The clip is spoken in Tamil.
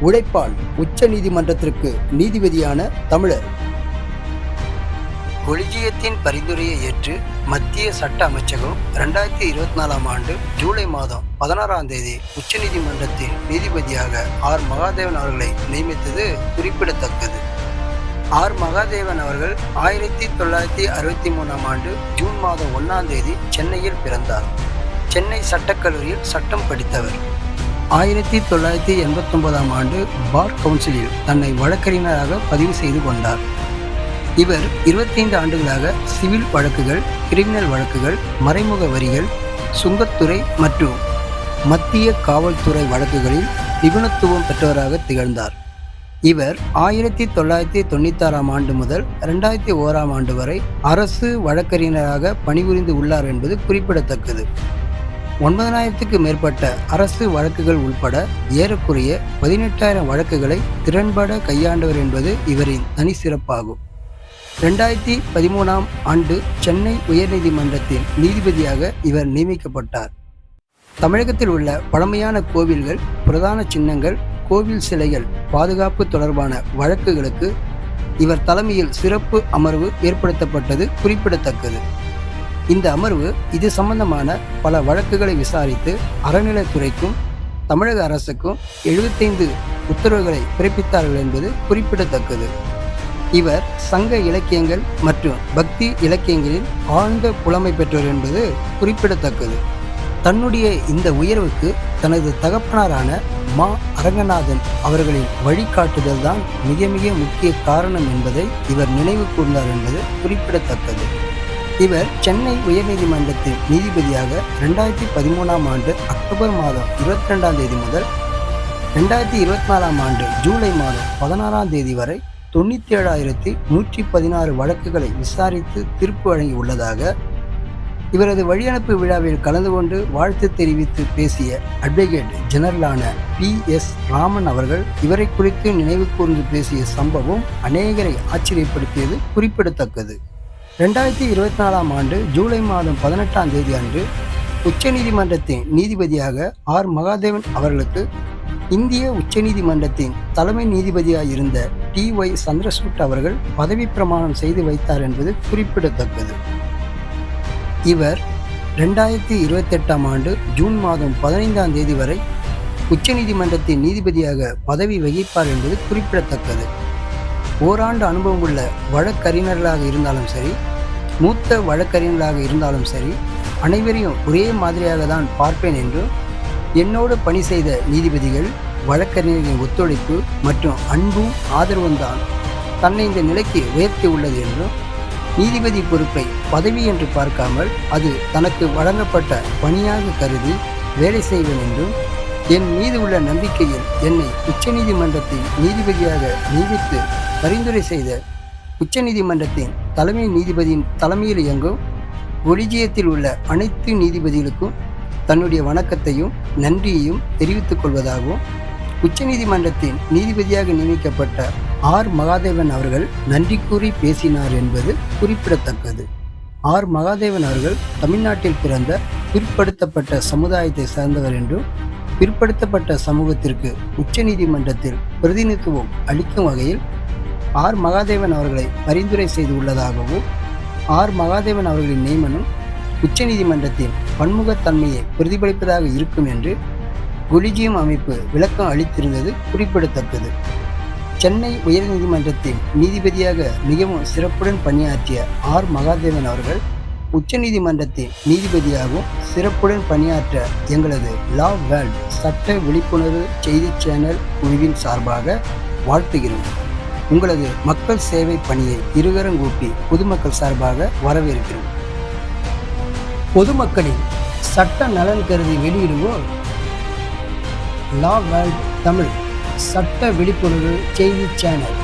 உழைப்பால் உச்ச நீதிமன்றத்திற்கு நீதிபதியான தமிழர். கொலிஜியத்தின் பரிந்துரையை ஏற்று மத்திய சட்ட அமைச்சகம் 2024ஆம் ஆண்டு ஜூலை மாதம் 16ஆம் தேதி உச்ச நீதிமன்றத்தின் நீதிபதியாக ஆர் மகாதேவன் அவர்களை நியமித்தது குறிப்பிடத்தக்கது. ஆர் மகாதேவன் அவர்கள் 1963ஆம் ஆண்டு ஜூன் மாதம் 1ஆம் தேதி சென்னையில் பிறந்தார். சென்னை சட்டக்கல்லூரியில் சட்டம் படித்தவர். 1989ஆம் ஆண்டு பார் கவுன்சிலில் தன்னை வழக்கறிஞராக பதிவு செய்து கொண்டார். இவர் 25 ஆண்டுகளாக சிவில் வழக்குகள், கிரிமினல் வழக்குகள், மறைமுக வரிகள், சுங்கத்துறை மற்றும் மத்திய காவல்துறை வழக்குகளில் நிபுணத்துவம் பெற்றவராக திகழ்ந்தார். இவர் 1996ஆம் ஆண்டு முதல் 2001ஆம் ஆண்டு வரை அரசு வழக்கறிஞராக பணிபுரிந்து உள்ளார் என்பது குறிப்பிடத்தக்கது. 9,000க்கு மேற்பட்ட அரசு வழக்குகள் உள்பட ஏறக்குறைய 18,000 வழக்குகளை திறன்பட கையாண்டவர் என்பது இவரின் தனி சிறப்பாகும். 2013ஆம் ஆண்டு சென்னை உயர்நீதிமன்றத்தின் நீதிபதியாக இவர் நியமிக்கப்பட்டார். தமிழகத்தில் உள்ள பழமையான கோவில்கள், பிரதான சின்னங்கள், கோவில் சிலைகள் பாதுகாப்பு தொடர்பான வழக்குகளுக்கு இவர் தலைமையில் சிறப்பு அமர்வு ஏற்படுத்தப்பட்டது குறிப்பிடத்தக்கது. இந்த அமர்வு இது சம்பந்தமான பல வழக்குகளை விசாரித்து அறநிலைத்துறைக்கும் தமிழக அரசுக்கும் 75 உத்தரவுகளை பிறப்பித்தார்கள் என்பது குறிப்பிடத்தக்கது. இவர் சங்க இலக்கியங்கள் மற்றும் பக்தி இலக்கியங்களில் ஆழ்ந்த புலமை பெற்றவர் என்பது குறிப்பிடத்தக்கது. தன்னுடைய இந்த உயர்வுக்கு தனது தகப்பனாரான மா அரங்கநாதன் அவர்களின் வழிகாட்டுதல் தான் மிக மிக முக்கிய காரணம் என்பதை இவர் நினைவு கூர்ந்தார் என்பது குறிப்பிடத்தக்கது. இவர் சென்னை உயர்நீதிமன்றத்தின் நீதிபதியாக 2013ஆம் ஆண்டு அக்டோபர் மாதம் 22ஆம் தேதி முதல் 2024ஆம் ஆண்டு ஜூலை மாதம் 16ஆம் தேதி வரை 97,116 வழக்குகளை விசாரித்து தீர்ப்பு வழங்கி உள்ளதாக இவரது வழியனுப்பு விழாவில் கலந்து கொண்டு வாழ்த்து தெரிவித்து பேசிய அட்வொகேட் ஜெனரலான PS ராமன் அவர்கள் இவரை குறித்து நினைவு கூர்ந்து பேசிய சம்பவம் அநேகரை ஆச்சரியப்படுத்தியது குறிப்பிடத்தக்கது. 2024ஆம் ஆண்டு ஜூலை மாதம் 18ஆம் தேதி அன்று உச்சநீதிமன்றத்தின் நீதிபதியாக ஆர் மகாதேவன் அவர்களுக்கு இந்திய உச்சநீதிமன்றத்தின் தலைமை நீதிபதியாக இருந்த TY சந்திரசூட் அவர்கள் பதவி பிரமாணம் செய்து வைத்தார் என்பது குறிப்பிடத்தக்கது. இவர் 2028ஆம் ஆண்டு ஜூன் மாதம் 15ஆம் தேதி வரை உச்சநீதிமன்றத்தின் நீதிபதியாக பதவி வகிப்பார் என்பது குறிப்பிடத்தக்கது. ஓராண்டு அனுபவம் உள்ள வழக்கறிஞர்களாக இருந்தாலும் சரி, மூத்த வழக்கறிஞர்களாக இருந்தாலும் சரி, அனைவரையும் ஒரே மாதிரியாக தான் பார்ப்பேன் என்றும், என்னோடு பணி செய்த நீதிபதிகள், வழக்கறிஞர்களின் ஒத்துழைப்பு மற்றும் அன்பும் ஆதரவும் தான் தன்னை இந்த நிலைக்கு உயர்த்தி உள்ளது என்றும், நீதிபதி பொறுப்பை பதவி என்று பார்க்காமல் அது தனக்கு வழங்கப்பட்ட பணியாக கருதி வேலை செய்வேன் என்றும், என் மீது உள்ள நம்பிக்கையில் என்னை உச்சநீதிமன்றத்தின் நீதிபதியாக நியமித்து பரிந்துரை செய்த உச்சநீதிமன்றத்தின் தலைமை நீதிபதியின் தலைமையில் இயங்கும் கொலிஜியத்தில் உள்ள அனைத்து நீதிபதிகளுக்கும் தன்னுடைய வணக்கத்தையும் நன்றியையும் தெரிவித்துக் கொள்வதாகவும் உச்சநீதிமன்றத்தின் நீதிபதியாக நியமிக்கப்பட்ட ஆர் மகாதேவன் அவர்கள் நன்றி கூறி பேசினார் என்பது குறிப்பிடத்தக்கது. ஆர் மகாதேவன் அவர்கள் தமிழ்நாட்டில் பிறந்த பிற்படுத்தப்பட்ட சமுதாயத்தை சார்ந்தவர் என்றும், பிற்படுத்தப்பட்ட சமூகத்திற்கு உச்சநீதிமன்றத்தில் பிரதிநிதித்துவம் அளிக்கும் வகையில் ஆர் மகாதேவன் அவர்களை பரிந்துரை செய்து உள்ளதாகவும், ஆர் மகாதேவன் அவர்களின் நியமனம் உச்சநீதிமன்றத்தின் பன்முகத்தன்மையை பிரதிபலிப்பதாக இருக்கும் என்று கொலிஜியம் அமைப்பு விளக்கம் அளித்திருந்தது குறிப்பிடத்தக்கது. சென்னை உயர்நீதிமன்றத்தின் நீதிபதியாக மிகவும் சிறப்புடன் பணியாற்றிய ஆர் மகாதேவன் அவர்கள் உச்சநீதிமன்றத்தின் நீதிபதியாகவும் சிறப்புடன் பணியாற்ற எங்களது லா வேர்ல்ட் சட்ட விழிப்புணர்வு செய்தி சேனல் குழுவின் சார்பாக வாழ்த்துகிறோம். உங்களது மக்கள் சேவை பணியை இருகரங்கூப்பி பொதுமக்கள் சார்பாக வரவேற்கிறோம். பொதுமக்களின் சட்ட நலன் கருதி வெளியிடுவோர் லா வேர்ல்ட் தமிழ் சட்ட விழிப்புணர்வு செய்தி சேனல்.